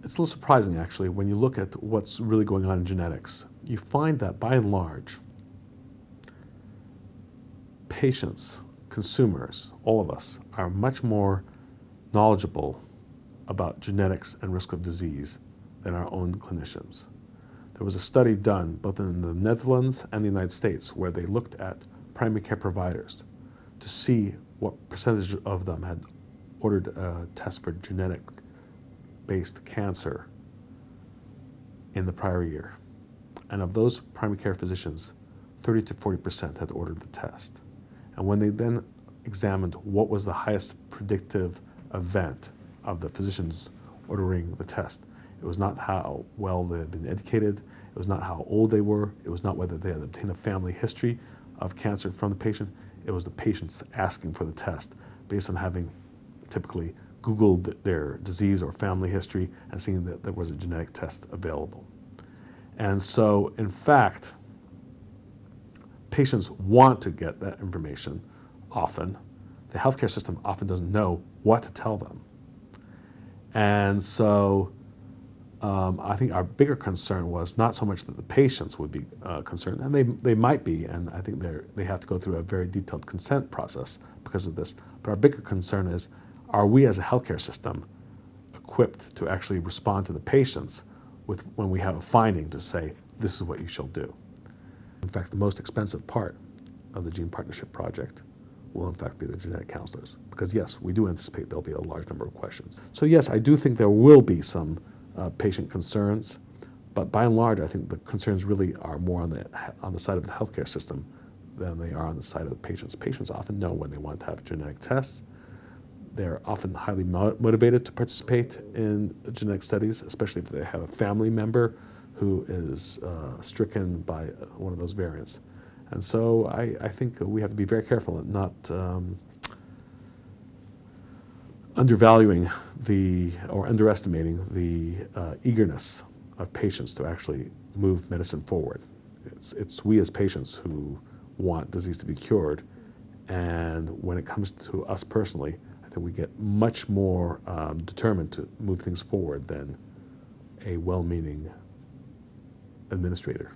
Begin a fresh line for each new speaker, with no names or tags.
It's a little surprising, actually, when you look at what's really going on in genetics. You find that, by and large, patients, consumers, all of us, are much more knowledgeable about genetics and risk of disease than our own clinicians. There was a study done both in the Netherlands and the United States where they looked at primary care providers to see what percentage of them had ordered a test for genetic-based cancer in the prior year. And of those primary care physicians, 30 to 40% had ordered the test. And when they then examined what was the highest predictive event of the physicians ordering the test, it was not how well they had been educated, it was not how old they were, it was not whether they had obtained a family history of cancer from the patient, it was the patients asking for the test based on having typically Googled their disease or family history and seeing that there was a genetic test available. And so, in fact, patients want to get that information often. The healthcare system often doesn't know what to tell them. And so I think our bigger concern was not so much that the patients would be concerned, and they might be, and I think they have to go through a very detailed consent process because of this, but our bigger concern is, are we as a healthcare system equipped to actually respond to the patients when we have a finding to say, this is what you shall do. In fact, the most expensive part of the Gene Partnership Project will in fact be the genetic counselors. Because yes, we do anticipate there'll be a large number of questions. So yes, I do think there will be some patient concerns, but by and large, I think the concerns really are more on the side of the healthcare system than they are on the side of the patients. Patients often know when they want to have genetic tests. They're often highly motivated to participate in genetic studies, especially if they have a family member who is stricken by one of those variants. And so I think we have to be very careful at not undervaluing or underestimating the eagerness of patients to actually move medicine forward. It's we as patients who want disease to be cured, and when it comes to us personally, I think we get much more determined to move things forward than a well-meaning administrator.